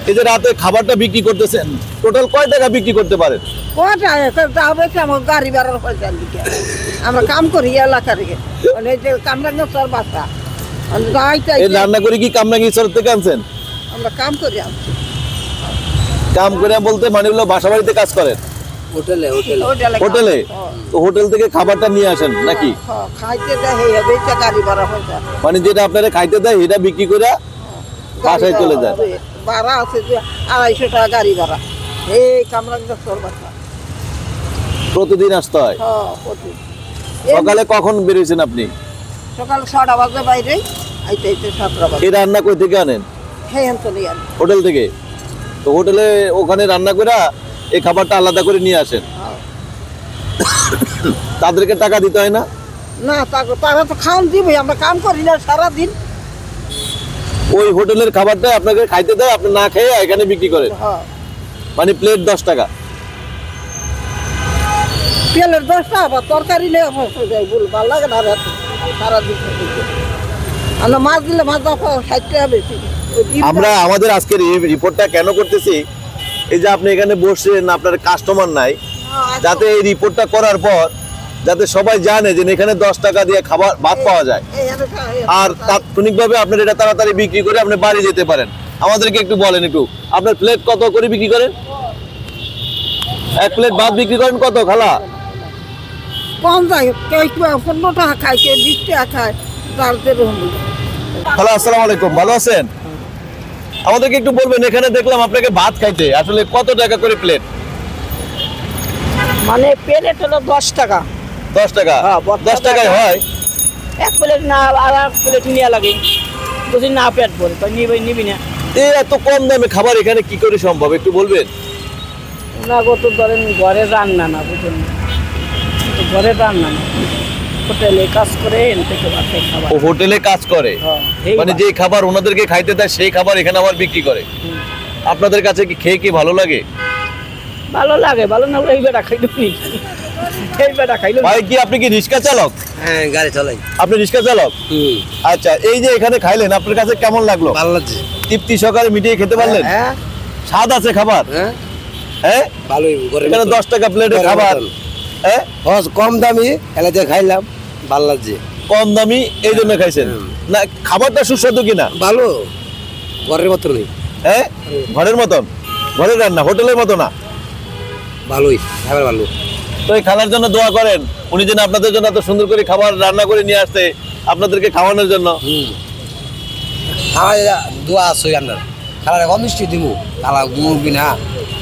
এই যে রাতে খাবারটা বিক্রি করতেছেন, টোটাল কয় টাকা বিক্রি করতে পারেন? গাড়ি ভাড়ার পয়সা দিকে আমরা কাম করি এলাকা থেকে, কামরাঙ্গা চর বাসা রান্না করে কি কামরাঙ্গীরচর থেকে আনছেন? আমরা কাম করি, কাম করে বলতে মানে হলো বাসা বাড়িতে কাজ করেন? হোটেলে। তো হোটেল থেকে খাবারটা নিয়ে আসেন নাকি? খাইতে দেয় গাড়ি ভাড়া পয়সা, মানে যেটা আপনারা খাইতে দেয় এটা বিক্রি করে বাসায় চলে যায়। ভাড়া আছে 250 টাকা গাড়ি ভাড়া, এই কামরাঙ্গা চর বাসা প্রতিদিন আসতে হয়? সকালে কখন বেরিয়েছেন আপনি? সকাল 6টা বাজে বাইরে, আইতে 7টা বাজে। এই রান্না কই থেকে আনেন? হোটেল থেকে। তো হোটেলে ওখানে রান্না করে এই খাবারটা আলাদা করে নিয়ে আসেন, তাদেরকে টাকা দিতে হয় না? না, তারা তো খাওয়ান দিবই, আমরা কাম করি না সারাদিন। ওই হোটেলের খাবারটা আপনাকে খাইতে দেয়, আপনি না খেয়ে এখানে বিক্রি করেন? মানে প্লেট 10 টাকা? প্লেট 10 টাকা, আবার তরকারি নেই, ভালো লাগে না সারাদিন। আমরা মাছ দিলে মাছ 60 টাকা বেশি। আমরা আমাদের আজকের এই রিপোর্টটা কেন করতেছি, এই যে আপনি এখানে বসছেন, আপনার কাস্টমার নাই, যাতে এই রিপোর্টটা করার পর যাতে সবাই জানে যে এখানে 10 টাকা দিয়ে খাবার ভাত পাওয়া যায়, আর তাৎক্ষণিকভাবে আপনার এটা তাড়াতাড়ি বিক্রি করে আপনি বাড়ি যেতে পারেন। আমাদেরকে একটু বলেন, একটু আপনার প্লেট কত করে বিক্রি করেন? এক প্লেট ভাত বিক্রি করেন কত খালা? কম যায়, কেউ 15 টাকা খায়, কেউ 20 টাকা খায়। খালা আসসালামু আলাইকুম, ভালো আছেন? আমাদেরকে একটু বলবেন, এখানে দেখলাম আপনাকে ভাত খাইতে, আসলে কত টাকা করে প্লেট? মানে প্লেট হলো 10 টাকা। 10 টাকা? 10 টাকায় হয় এক প্লেট? না, আর এক প্লেট নিয়ে লাগে, যদি না পেট ভরে তো নিবি না। এই এত কম দামে খাবার এখানে কি করে সম্ভব, একটু বলবেন? না গো, তো ধরেন ঘরে রান্না না, বুঝলেন, ঘরে রান্না না, হোটেলে কাজ করে ও হোটেলে কাজ করে, মানে যে খাবার ওনাদেরকে খাইতে দেয় সেই খাবার এখানে আবার বিক্রি করে। আপনাদের কাছে কি খেয়ে কি ভালো লাগে? ভালো লাগে, ভালো না হলে এই বেটা খাইলো নি, এই বেটা খাইলো। ভাই কি আপনি কি রিক্সা চালক? হ্যাঁ, গাড়ি চালাই। আপনি রিক্সা চালক? আচ্ছা, এই যে এখানে খাইলেন, আপনার কাছে কেমন লাগলো? ভালো লাগছে। তৃপ্তি সহকারে মিটিয়ে খেতে পারলেন? হ্যাঁ। স্বাদ আছে খাবার? হ্যাঁ, ভালোই। এখানে 10 টাকা প্লেটে খাবার, হ্যাঁ কম দামি, এলাকায় খাইলাম, ভালো লাগছে। কম দামি এই জন্য খাইছেন? না খাবারটা সুস্বাদু কিনা? ভালো, ঘরের মতো নেই। হ্যাঁ, ঘরের মতন, ঘরের রান্না, হোটেলের মতো না। ভালোই, খাবার ভালো। তো এই খালার জন্য দোয়া করেন, উনি যেন আপনাদের জন্য এত সুন্দর করে খাবার রান্না করে নিয়ে আসতে, আপনাদেরকে খাওয়ানোর জন্য। দোয়া আছে আপনার, খালার কম মিষ্টি দিব, খালা মুরগি না।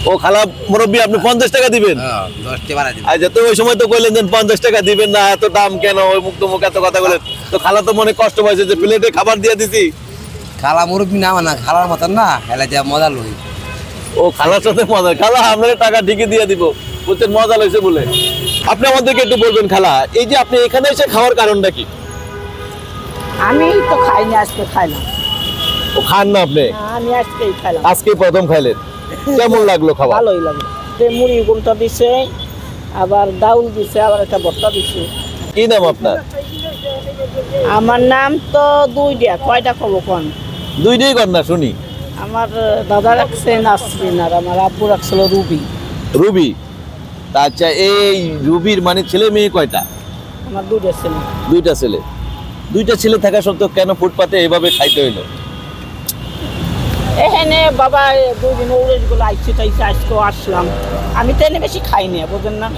ও খালা মুরব্বী, আপনি 50 টাকা দিবেন? 10 টাকা বাড়াই দিবেন। আচ্ছা, তো ওই সময় তো কইলেন যে 50 টাকা দিবেন না, এত দাম কেন? ওই মুখ এত কথা বলেন, তো খালা তো মনে কষ্ট পাইছে যে প্লেটে খাবার দিয়ে দিছি। খালা মুরব্বী না, মানে খালার মতন না, এলাকায় মজা লই। ও খালার সাথে মজা? খালা আপনার টাকা ঠিকই দিয়ে দিব, বলছেন মজা লইছে বলে। আপনি আমাদেরকে একটু বলবেন খালা, এই যে আপনি এখানে এসে খাওয়ার কারণটা কি? আমি তো খাইনি, আজকে খাইলাম। ও খান না আপনি? আমি আজকেই খাইলাম। আজকে প্রথম খাইলেন, কেমন লাগলো খাবার? ভালোই লাগলো। মুড়ি গুলটা দিছে, আবার ডাউল দিছে, আবার একটা ভর্তা দিছে। কি নাম আপনার? আমার নাম তো 2টা, কয়টা কব কোন? 2টাই কর না শুনি। আমার দাদা রাখছে নাসরিন, আর আমার আব্বু রাখছিল রুবি। রুবি? আচ্ছা, এই রুবির মানে ছেলে মেয়ে কয়টা? আমার 2টা ছেলে। 2টা ছেলে? 2টা ছেলে থাকা সত্ত্বেও কেন ফুটপাতে এভাবে খাইতে হইলো? এখানে বাবা 2 দিন ওগুলো আইসি টাইসে আজকেও আসলাম, আমি তো এনে বেশি খাই না, বুঝলেন না।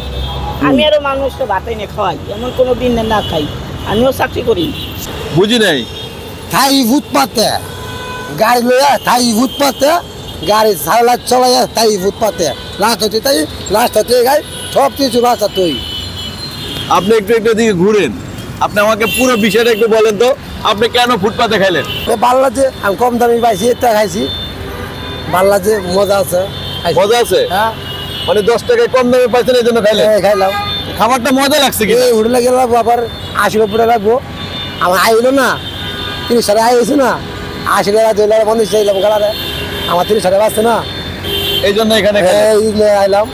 আমি আরো মানুষকে ভাতে নিয়ে খাওয়াই, এমন কোনো দিন না খাই, আমিও চাকরি করি। বুঝি নাই। তাই ফুটপাতে গাড়ি লইয়া, তাই ফুটপাতে গাড়ি চালা চলাইয়া, তাই ফুটপাতে লাস্ট হচ্ছে, তাই লাস্ট হচ্ছে গাড়ি সব কিছু রাস্তা তুই। আপনি একটু একটু দিকে ঘুরেন, আপনি আমাকে পুরো বিষয়টা একটু বলেন তো, আপনি কেন ফুটপাতে খাইলেন? ভালো লাগছে, আমি কম দামি পাইছি, এটা খাইছি, ভালো লাগছে, মজা আছে। মজা আছে? হ্যাঁ, মানে 10 টাকায় কম দামে পাইছেন এই জন্য খাইলেন? খাইলাম। খাবারটা মজা লাগছে কি? হোটেলে গেলাম, আবার 80 টাকা লাগবো, আমার আইলো না, 30 টাকা আইছে না, 80 টাকা 2 টাকা 50 চাইলাম গালারে, আমার 30 টাকা বাঁচছে না, এই জন্য এখানে আইলাম।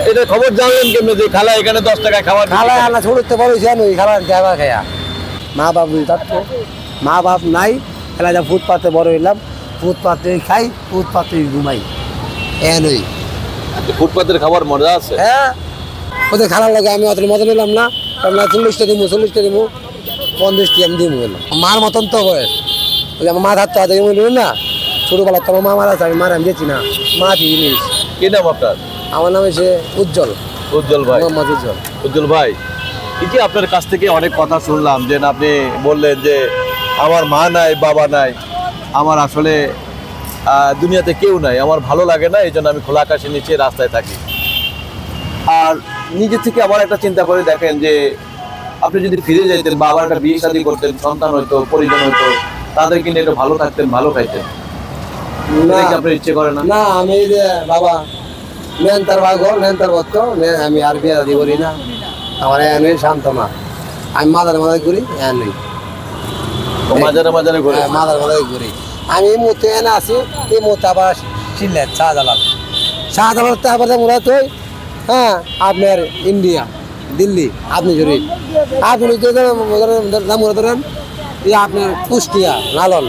এটা খবর জানলেন কেমনে যে খালা এখানে 10 টাকায় খাবার খালা আনা ছড়তে পারিস ওই খালা দেওয়া খায়া মা বাপ থাকতো মা বাপ নাই খেলা যা ফুটপাতে বড় হইলাম ফুটপাতে খাই ফুটপাতে ঘুমাই নই ফুটপাতের খাবার মজা আছে। হ্যাঁ ওদের খারাপ লাগে আমি অত মজা নিলাম না 40টা দিব 40টা দিব 50টি আমি দিব মার মতন তো বয়স ওই আমার মা থাকতো আজ না ছোটবেলা তোমার মা মারা আছে আমি মার আমি দিয়েছি না মা ঠিক জিনিস কি নাম আপনার? আমার নাম হচ্ছে উজ্জ্বল উজ্জ্বল ভাই। মোহাম্মদ উজ্জ্বল। উজ্জ্বল ভাই, এই যে আপনার কাছ থেকে অনেক কথা শুনলাম যে আপনি বললেন যে আমার মা নাই বাবা নাই, আমার আসলে দুনিয়াতে কেউ নাই, আমার ভালো লাগে না, এই জন্য আমি খোলা আকাশের নিচে রাস্তায় থাকি। আর নিজে থেকে আবার একটা চিন্তা করে দেখেন যে আপনি যদি ফিরে যেতেন, বাবার একটা বিয়ে শাদী করতেন, সন্তান হইতো, পরিজন হইতো, তাদেরকে নিয়ে একটু ভালো থাকতেন, ভালো খাইতেন, এটা কি আপনার ইচ্ছে করে না? না আমি এই যে বাবা নেন তার বাঘর নেন তার ভক্ত আমি আর বিয়ে দি করি না আমার এনে শান্ত না আমি মাদার মাদার করি এনে মাঝারে মাঝারে ঘুরে মাদার মাদার করি আমি এই মুহূর্তে এনে আছি এই মুহূর্তে আবার সিলেট শাহজালাল তারপরে মোরা তো হ্যাঁ আপনার ইন্ডিয়া দিল্লি আপনি শরীফ আপনি ধরেন আপনার কুষ্টিয়া লালন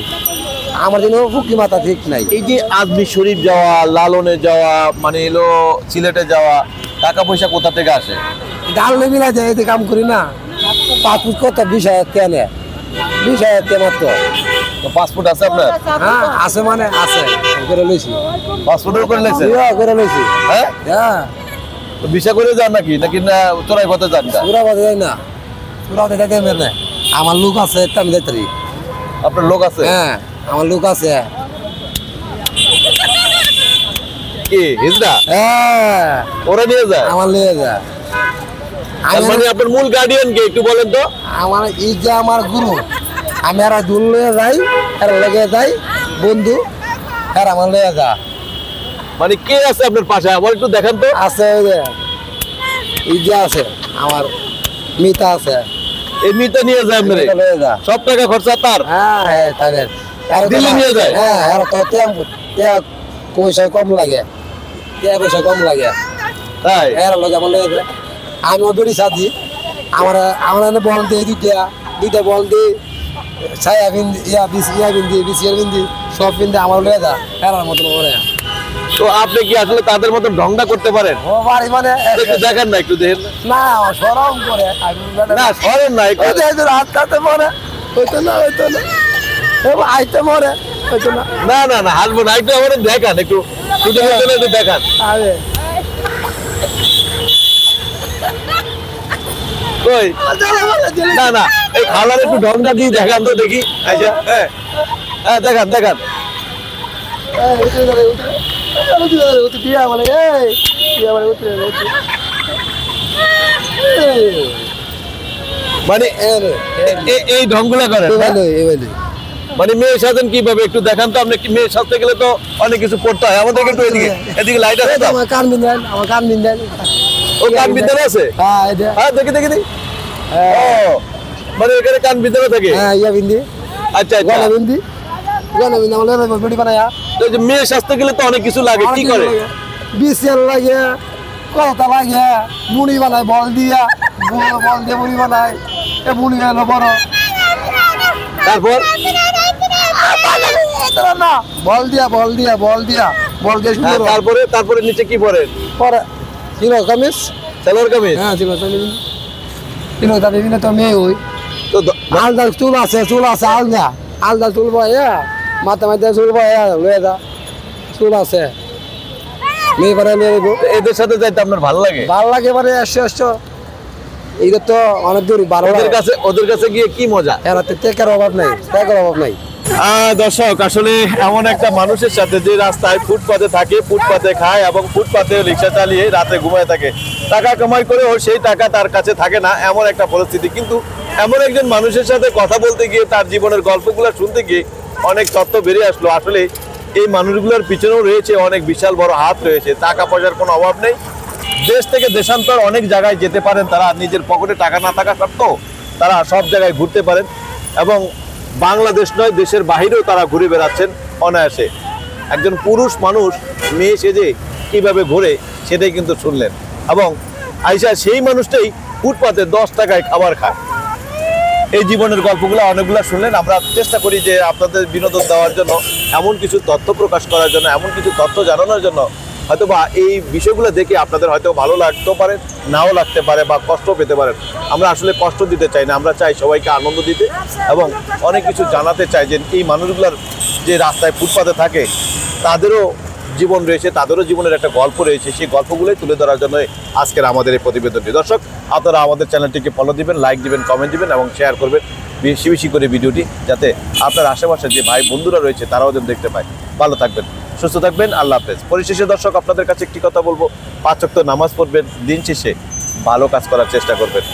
আমার জন্য ফুকি মাথা ঠিক নাই। এই যে আজমি শরীফ যাওয়া, লালনে যাওয়া, মানে এলো সিলেটে যাওয়া, টাকা পয়সা কোথা থেকে আসে? ডাল মিলা যায় এতে কাম করি না পাসপোর্ট কত 20,000 কেনে 20,000 কে মাত্র পাসপোর্ট আছে আপনার? হ্যাঁ আছে মানে আছে করে লইছি পাসপোর্টের করে লেছে? করে লইছি হ্যাঁ হ্যাঁ তো ভিসা করে যান নাকি নাকি না চোরাই পথে যান? পুরা বাজে যায় না পুরা বাজে যাইতে হবে না আমার লোক আছে একটা আমি যাইতে আপনার লোক আছে? হ্যাঁ আমার লোক আছে কি হিজড়া? হ্যাঁ ওরা নিয়ে যায়? আমার লিয়ে যা তার মানে আপনার মূল গার্ডিয়ান কে একটু বলেন তো? আমার এই যে আমার গুরু আমি আর দুল লয়ে যাই আর লেগে যাই বন্ধু আর আমার লয়ে যা মানে কে আছে আপনার পাশে আমার একটু দেখান তো। আছে ওই যে এই যে আছে আমার মিতা আছে এমনিতে নিয়ে যায় আপনারে? মিতা লয়ে যা সব টাকা খরচা তার? হ্যাঁ হ্যাঁ তাদের দিল্লি নিয়ে যায়? হ্যাঁ আর তো পয়সা কম লাগে পয়সা কম লাগে তাই? এর লগে আমার লগে আমি ওদেরই সাথী আমার আমার বল দিয়ে দুইটা বল দিয়ে ছায়া বিন্দি ইয়া বিন্দি বিসিয়ার বিন্দি সব বিন্দি আমার লয়ে যা এরার মতন করে। তো আপনি কি আসলে তাদের মতন ঢংটা করতে পারেন? ও বাড়ি মানে একটু দেখেন না, একটু দেখেন না সরম করে না, সরেন না একটু। হাত কাতে মরে হইতো না আইতে মরে হইতো না না না না হাসবো না, একটু আমাদের দেখান, একটু একটু দেখান। আরে কই না না এই খালার একটু ঢংটা দিয়ে দেখান তো দেখি। আচ্ছা হ্যাঁ হ্যাঁ দেখান দেখান। মানে এই ঢংগুলা করেন না? মানে মেয়ে সাজেন কিভাবে একটু দেখান তো। আপনি কি মেয়ে সাজতে গেলে তো অনেক কিছু পড়তে হয়, আমাদেরকে একটু এদিকে এদিকে লাইট আছে তো? আমার কান বিন্দেন ও কান বিদ্যালয় আছে? হ্যাঁ এটা হ্যাঁ দেখি দেখি দেখি। ও মানে এখানে কান বিদ্যালয় থাকে? হ্যাঁ ইয়া বিন্দি আচ্ছা আচ্ছা। গলা বিন্দি আমার ভিডিও বানায়া তো এই যে মেয়ে সাজতে গেলে তো অনেক কিছু লাগে, কি করে? বিসিএল লাগে কলতা লাগে মুড়ি বানায় বল দিয়ে মুড়ি বানায় এ মুড়ি হলো বড় তারপর না বল দিয়ে হ্যাঁ, তারপরে তারপরে নিচে কি পরেন? পরে ছিল কামিজ সালোয়ার কামিজ? হ্যাঁ ছিল বিভিন্ন তো মেয়ে ওই তো আলদা চুল আছে আলদা চুল বয়া মাথা চুল বয়া লয়ে যা চুল আছে মেয়ে পরে মেয়ে এদের সাথে যাইতে আপনার ভালো লাগে? ভালো লাগে মানে এসছো এইটা তো অনেক দূর ওদের কাছে গিয়ে কি মজা? এরা টেকার অভাব নাই দর্শক আসলে এমন একটা মানুষের সাথে যে রাস্তায় ফুটপাতে থাকে, ফুটপাতে খায় এবং ফুটপাতে রিক্সা চালিয়ে রাতে ঘুমায় থাকে, টাকা কামাই করেও সেই টাকা তার কাছে থাকে না, এমন একটা পরিস্থিতি। কিন্তু এমন একজন মানুষের সাথে কথা বলতে গিয়ে, তার জীবনের গল্পগুলো শুনতে গিয়ে অনেক তথ্য বেরিয়ে আসলো। আসলে এই মানুষগুলোর পিছনেও রয়েছে অনেক বিশাল বড় হাত রয়েছে, টাকা পয়সার কোনো অভাব নেই, দেশ থেকে দেশান্তর অনেক জায়গায় যেতে পারেন তারা, নিজের পকেটে টাকা না থাকা সত্ত্বেও তারা সব জায়গায় ঘুরতে পারেন এবং বাংলাদেশ নয় দেশের বাহিরেও তারা ঘুরে বেড়াচ্ছেন অনায়াসে। একজন পুরুষ মানুষ মেয়ে সেজে কিভাবে ঘোরে সেটাই কিন্তু শুনলেন। এবং আইসা সেই মানুষটাই ফুটপাতে 10 টাকায় খাবার খায়। এই জীবনের গল্পগুলো অনেকগুলো শুনলেন। আমরা চেষ্টা করি যে আপনাদের বিনোদন দেওয়ার জন্য, এমন কিছু তথ্য প্রকাশ করার জন্য, এমন কিছু তথ্য জানানোর জন্য। হয়তো বা এই বিষয়গুলো দেখে আপনাদের হয়তো ভালো লাগতেও পারে, নাও লাগতে পারে, বা কষ্ট পেতে পারেন। আমরা আসলে কষ্ট দিতে চাই না, আমরা চাই সবাইকে আনন্দ দিতে এবং অনেক কিছু জানাতে চাই যে এই মানুষগুলোর যে রাস্তায় ফুটপাতে থাকে তাদেরও জীবন রয়েছে, তাদেরও জীবনের একটা গল্প রয়েছে। সেই গল্পগুলোই তুলে ধরার জন্য আজকের আমাদের এই প্রতিবেদনটি। দর্শক, আপনারা আমাদের চ্যানেলটিকে ফলো দিবেন, লাইক দিবেন, কমেন্ট দিবেন এবং শেয়ার করবেন বেশি বেশি করে ভিডিওটি, যাতে আপনার আশেপাশে যে ভাই বন্ধুরা রয়েছে তারাও যেন দেখতে পায়। ভালো থাকবেন, সুস্থ থাকবেন, আল্লাহ হাফেজ। পরিশেষে দর্শক, আপনাদের কাছে একটি কথা বলবো, 5 ওয়াক্ত নামাজ পড়বেন, দিন শেষে ভালো কাজ করার চেষ্টা করবেন।